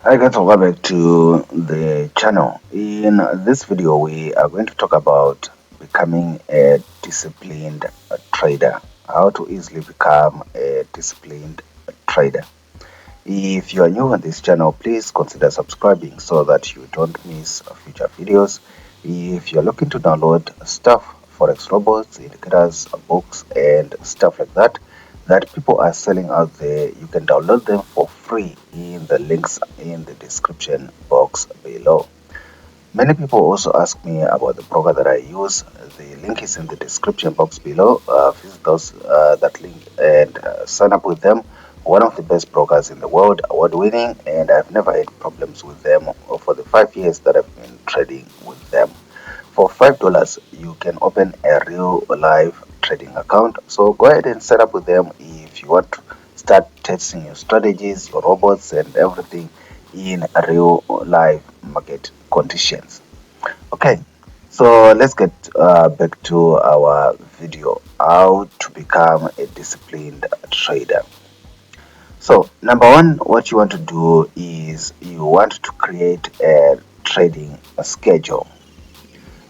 Hi guys, welcome back to the channel. In this video, we are going to talk about becoming a disciplined trader. How to easily become a disciplined trader. If you are new on this channel, please consider subscribing so that you don't miss future videos. If you're looking to download stuff, forex robots, indicators, books, and stuff like that people are selling out there, you can download them for free in the links in the description box below. Many people also ask me about the broker that I use. The link is in the description box below. Visit that link and sign up with them. One of the best brokers in the world, award winning, and I've never had problems with them for the 5 years that I've been trading with them. For $5, you can open a real live trading account. So go ahead and set up with them if you want to start testing your strategies, your robots, and everything in real live market conditions. Okay, so let's get back to our video, how to become a disciplined trader. So number one, what you want to do is you want to create a trading schedule.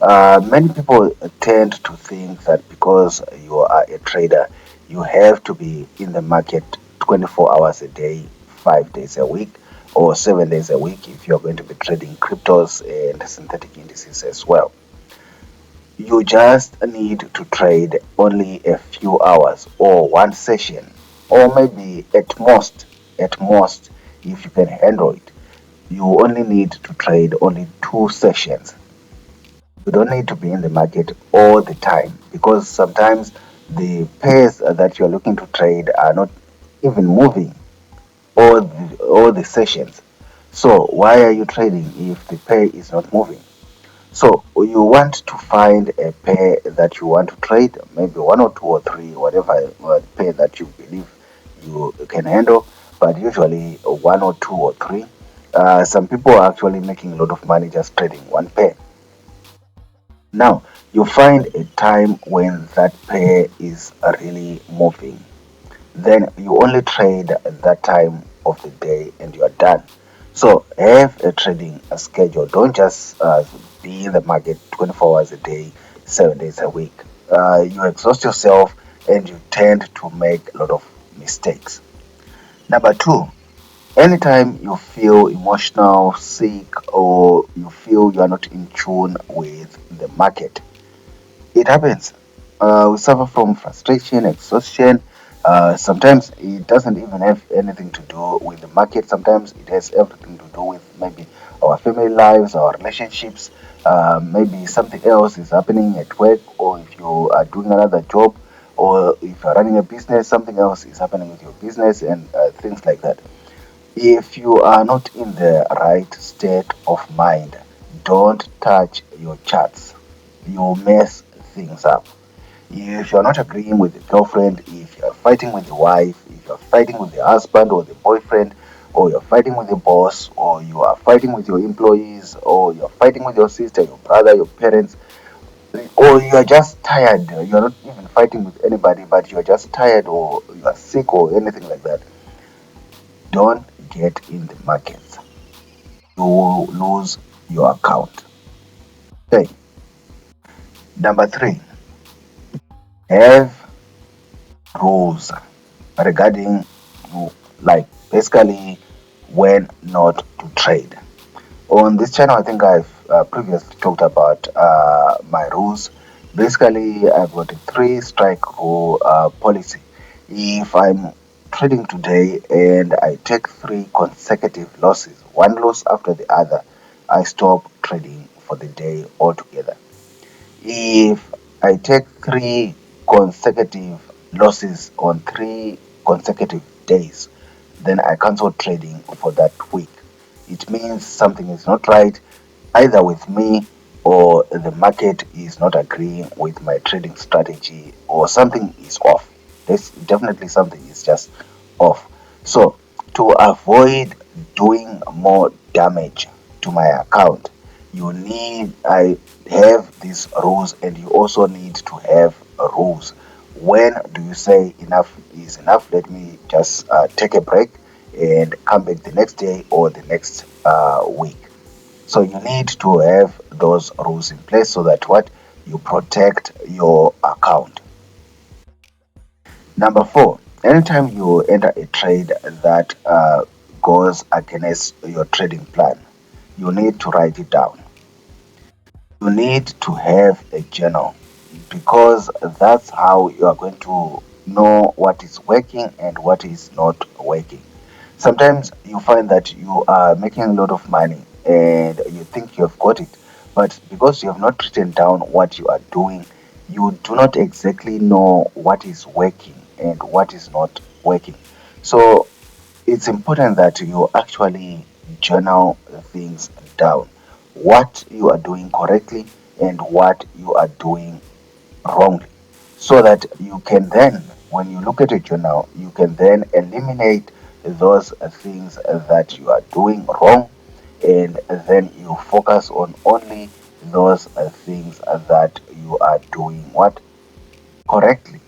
Many people tend to think that because you are a trader, you have to be in the market 24 hours a day, 5 days a week, or 7 days a week if you're going to be trading cryptos and synthetic indices as well. You just need to trade only a few hours or one session, or maybe at most, if you can handle it, you only need to trade only 2 sessions. You don't need to be in the market all the time because sometimes the pairs that you're looking to trade are not even moving all the sessions. So why are you trading if the pair is not moving? So you want to find a pair that you want to trade, maybe one or two or three, whatever pair that you believe you can handle, but usually one or two or three. Some people are actually making a lot of money just trading one pair. Now, you find a time when that pair is really moving. Then you only trade at that time of the day and you are done. So have a trading schedule. Don't just be in the market 24 hours a day, 7 days a week. You exhaust yourself and you tend to make a lot of mistakes. Number two, anytime you feel emotional, sick, or you feel you are not in tune with the market, it happens. We suffer from frustration, exhaustion. Sometimes it doesn't even have anything to do with the market. Sometimes it has everything to do with maybe our family lives, our relationships. Maybe something else is happening at work, or if you are doing another job, or if you're running a business, something else is happening with your business, and things like that. If you are not in the right state of mind, don't touch your charts. You mess things up. If you're not agreeing with the girlfriend, if you're fighting with the wife, if you're fighting with the husband or the boyfriend, or you're fighting with the boss, or you are fighting with your employees, or you're fighting with your sister, your brother, your parents, or you are just tired, you're not even fighting with anybody, but you're just tired, or you are sick, or anything like that, don't get in the markets. You will lose your account. Okay. Number three, have rules regarding like basically when not to trade. On this channel, I think I've previously talked about my rules. Basically, I've got a 3 strike rule policy. If I'm trading today and I take 3 consecutive losses, one loss after the other, I stop trading for the day altogether. If I take 3 consecutive losses on 3 consecutive days, then I cancel trading for that week. It means something is not right, either with me or the market is not agreeing with my trading strategy, or something is off. There's definitely something is just off. So, to avoid doing more damage to my account, I have these rules, and you also need to have rules. When do you say enough is enough? Let me just take a break and come back the next day or the next week. So you need to have those rules in place so that what you protect your account. Number four, anytime you enter a trade that goes against your trading plan, you need to write it down. You need to have a journal because that's how you are going to know what is working and what is not working. Sometimes you find that you are making a lot of money and you think you have got it, but because you have not written down what you are doing, you do not exactly know what is working and what is not working. So it's important that you actually journal things down, what you are doing correctly and what you are doing wrongly, so that you can then, when you look at a journal, you can then eliminate those things that you are doing wrong, and then you focus on only those things that you are doing what correctly.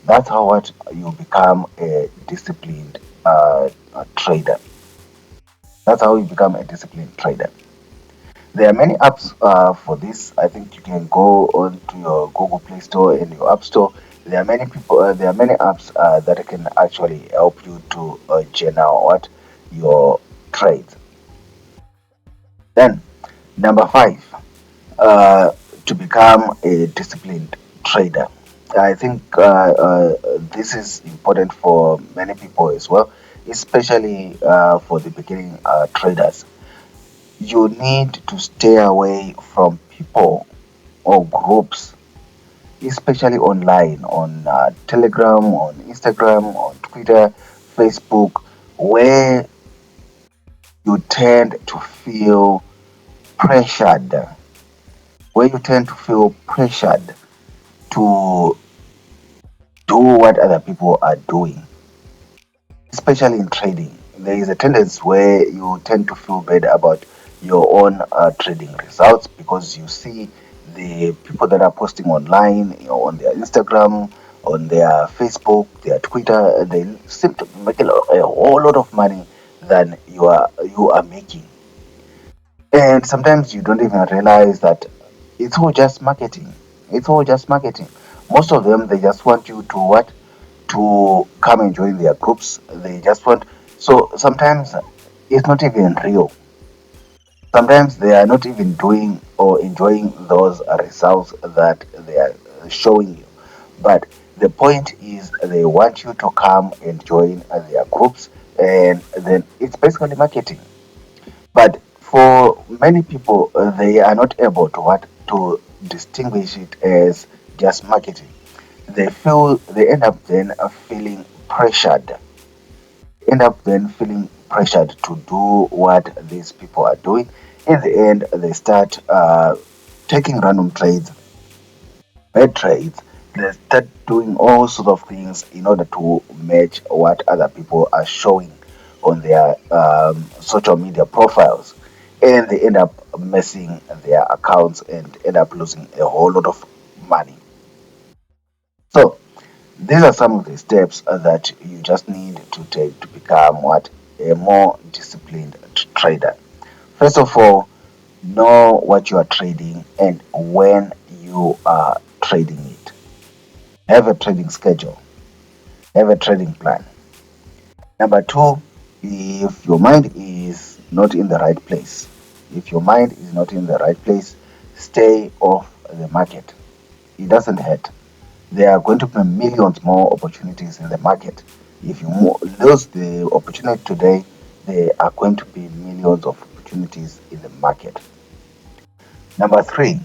That's how what you become a disciplined trader. That's how you become a disciplined trader. There are many apps for this. I think you can go on to your Google Play Store and your App Store. There are many people. There are many apps that can actually help you to journal what your trades. Then number five, uh, to become a disciplined trader. I think this is important for many people as well, especially for the beginning traders. You need to stay away from people or groups, especially online, on Telegram, on Instagram, on Twitter, Facebook, where you tend to feel pressured, to do what other people are doing, especially in trading. There is a tendency where you tend to feel bad about your own trading results because you see the people that are posting online, on their Instagram, on their Facebook, their Twitter, they seem to make a whole lot of money than you are making. And sometimes you don't even realize that it's all just marketing. It's all just marketing. Most of them, they just want you to what? To come and join their groups. They just want. So sometimes it's not even real. Sometimes they are not even doing or enjoying those results that they are showing you. But the point is, they want you to come and join their groups, and then it's basically marketing. But for many people, they are not able to what to distinguish it as just marketing. They end up then feeling pressured. End up then feeling pressured to do what these people are doing. In the end, they start taking random trades, bad trades. They start doing all sorts of things in order to match what other people are showing on their social media profiles, and they end up messing their accounts and end up losing a whole lot of money. So these are some of the steps that you just need to take to become what a more disciplined trader. First of all, know what you are trading and when you are trading it. Have a trading schedule, have a trading plan. Number two, if your mind is not in the right place, if your mind is not in the right place, stay off the market. It doesn't hurt. There are going to be millions more opportunities in the market. If you lose the opportunity today, there are going to be millions of opportunities in the market. Number three,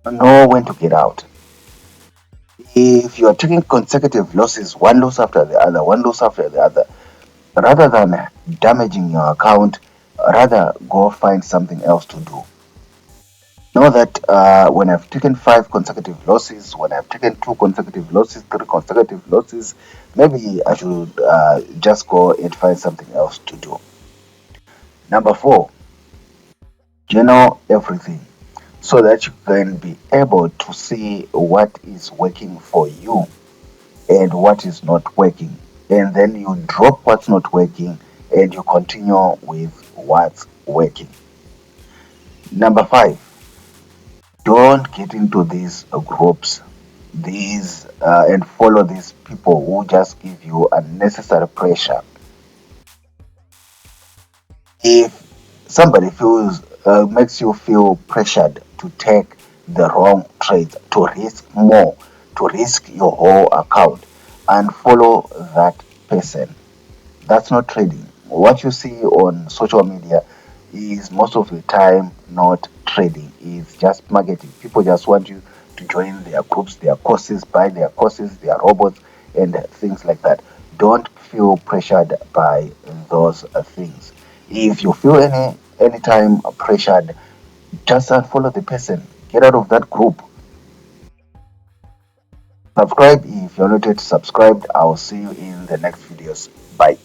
know when to get out. If you are taking consecutive losses, one loss after the other, one loss after the other, rather than damaging your account, rather go find something else to do. Know that when I've taken 5 consecutive losses, when I've taken 2 consecutive losses, 3 consecutive losses, maybe I should just go and find something else to do. Number four, journal everything so that you can be able to see what is working for you and what is not working, and then you drop what's not working and you continue with what's working. Number 5, don't get into these groups, these and follow these people who just give you unnecessary pressure. If somebody makes you feel pressured to take the wrong trades, to risk more, to risk your whole account, and follow that person, that's not trading. What you see on social media is most of the time not trading, it's just marketing. People just want you to join their groups, their courses, buy their courses, their robots, and things like that. Don't feel pressured by those things. If you feel anytime pressured, just unfollow the person, get out of that group. Subscribe if you're not yet subscribed. I'll see you in the next videos. Bye.